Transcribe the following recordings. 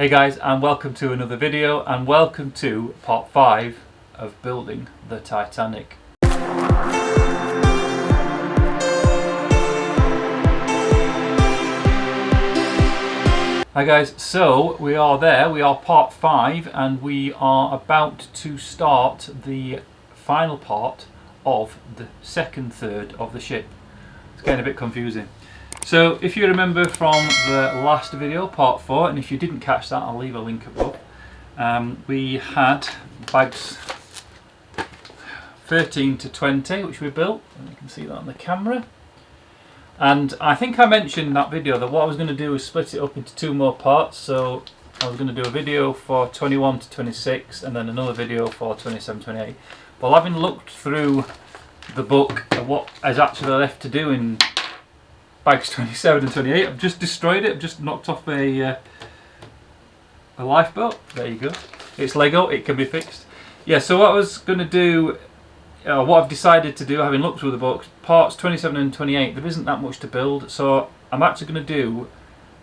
Hey guys, and welcome to another video, and welcome to part 5 of building the Titanic. Hi guys, so we are there, we are part 5, and we are about to start the final part of the second third of the ship. It's getting a bit confusing. So if you remember from the last video, part 4, and if you didn't catch that, I'll leave a link above. We had bags 13 to 20, which we built, and you can see that on the camera. And I think I mentioned in that video that what I was going to do was split it up into 2 more parts. So I was going to do a video for 21 to 26 and then another video for 27 to 28. Well, having looked through the book at what is actually left to do in bags 27 and 28, I've just destroyed it. I've just knocked off a lifeboat. There you go. It's Lego, it can be fixed. Yeah, so what I was going to do, what I've decided to do, having looked through the books, parts 27 and 28, there isn't that much to build, so I'm actually going to do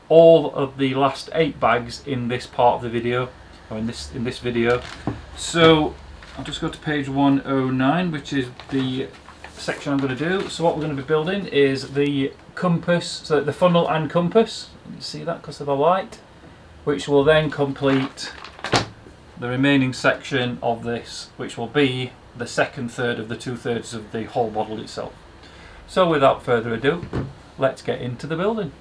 all of the last 8 bags in this part of the video, or in this video. So I'll just go to page 109, which is the section I'm going to do. So what we're going to be building is the compass, so the funnel and compass. You can see that because of the light, which will then complete the remaining section of this, which will be the second third of the 2/3 of the whole model itself. So without further ado, let's get into the building.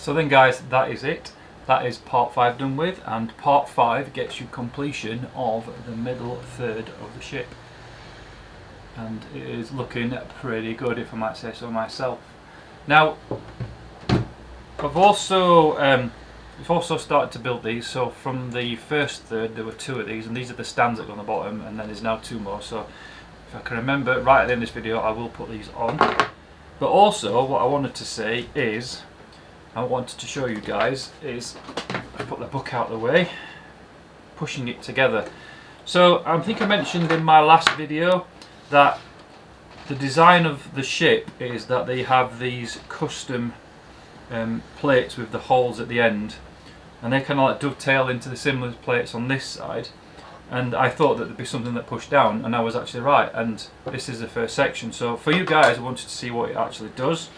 So then guys, that is it. That is part 5 done with, and part 5 gets you completion of the middle third of the ship. And it is looking pretty good, if I might say so myself. Now, we've also started to build these. So from the first third there were 2 of these, and these are the stands that go on the bottom, and then there's now 2 more. So if I can remember right at the end of this video, I will put these on. But also what I wanted to say is, I wanted to show you guys is, I put the book out of the way, pushing it together. So I think I mentioned in my last video that the design of the ship is that they have these custom plates with the holes at the end, and they kind of like dovetail into the similar plates on this side. And I thought that there'd be something that pushed down, and I was actually right. And this is the first section. So for you guys, I wanted to see what it actually does.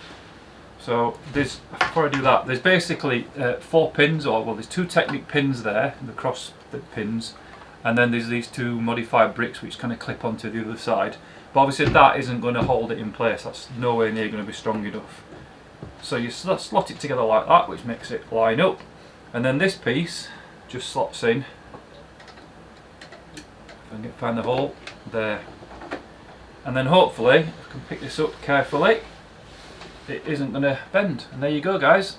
So there's, before I do that, there's basically 4 pins, or well, there's 2 Technic pins there, the cross the pins, and then there's these 2 modified bricks which kind of clip onto the other side. But obviously that isn't going to hold it in place. That's nowhere near going to be strong enough. So you slot it together like that, which makes it line up, and then this piece just slots in. If I can find the hole there, and then hopefully I can pick this up carefully. It isn't going to bend, and there you go guys.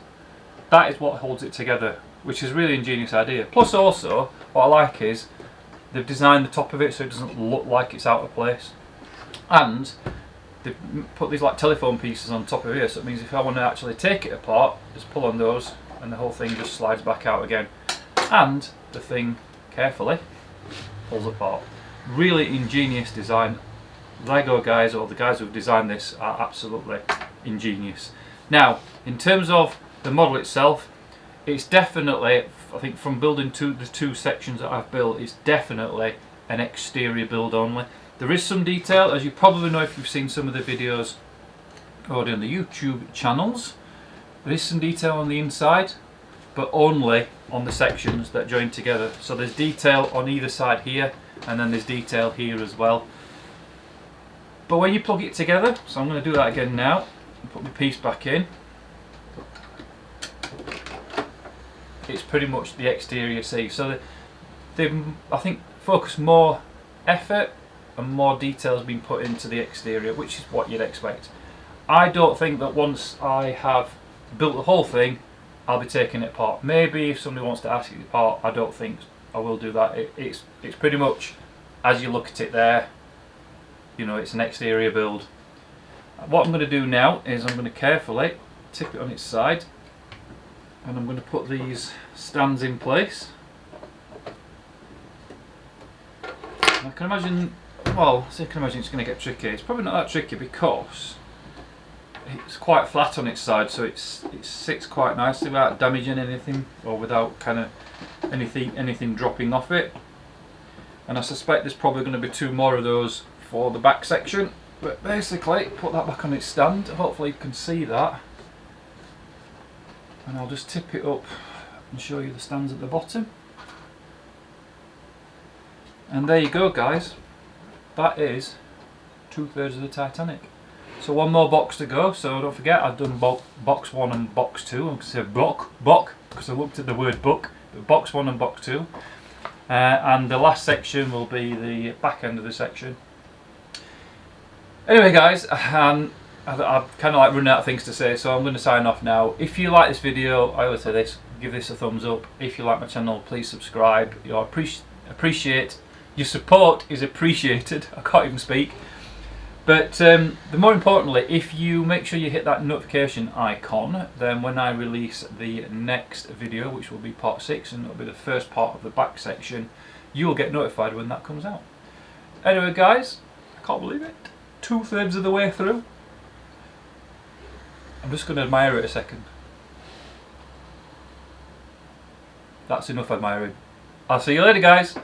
That is what holds it together, which is a really ingenious idea. Plus also what I like is they've designed the top of it so it doesn't look like it's out of place, and they've put these like telephone pieces on top of here, so it means if I want to actually take it apart, just pull on those and the whole thing just slides back out again, and the thing carefully pulls apart. Really ingenious design. Lego guys, or the guys who've designed this, are absolutely ingenious. Now, in terms of the model itself, it's definitely, I think from building the 2 sections that I've built, it's definitely an exterior build only. There is some detail, as you probably know if you've seen some of the videos already on the YouTube channels. There is some detail on the inside, but only on the sections that join together. So there's detail on either side here, and then there's detail here as well. But when you plug it together, so I'm going to do that again now, and put my piece back in, it's pretty much the exterior see. So they've, I think, focused more effort and more detail has been put into the exterior, which is what you'd expect. I don't think that once I have built the whole thing, I'll be taking it apart. Maybe if somebody wants to ask it apart, I don't think I will do that. It's pretty much, as you look at it there, you know, it's an exterior build. What I'm going to do now is I'm going to carefully tip it on its side, and I'm going to put these stands in place. I can imagine, well, I can imagine it's going to get tricky. It's probably not that tricky because it's quite flat on its side, so it sits quite nicely without damaging anything, or without kind of anything dropping off it. And I suspect there's probably going to be 2 more of those for the back section. But basically, put that back on its stand. Hopefully you can see that. And I'll just tip it up and show you the stands at the bottom. And there you go guys. That is 2/3 of the Titanic. So 1 more box to go. So don't forget, I've done box 1 and box 2. I'm going to say book because I looked at the word book. But box 1 and box 2. And the last section will be the back end of the section. Anyway guys, I've kind of like run out of things to say, so I'm going to sign off now. If you like this video, I always say this, give this a thumbs up. If you like my channel, please subscribe. You know, appreciate your support is appreciated. I can't even speak. But the more importantly, if you make sure you hit that notification icon, then when I release the next video, which will be part 6, and it'll be the first part of the back section, you will get notified when that comes out. Anyway guys, I can't believe it. 2/3 of the way through. I'm just going to admire it a second. That's enough admiring. I'll see you later guys.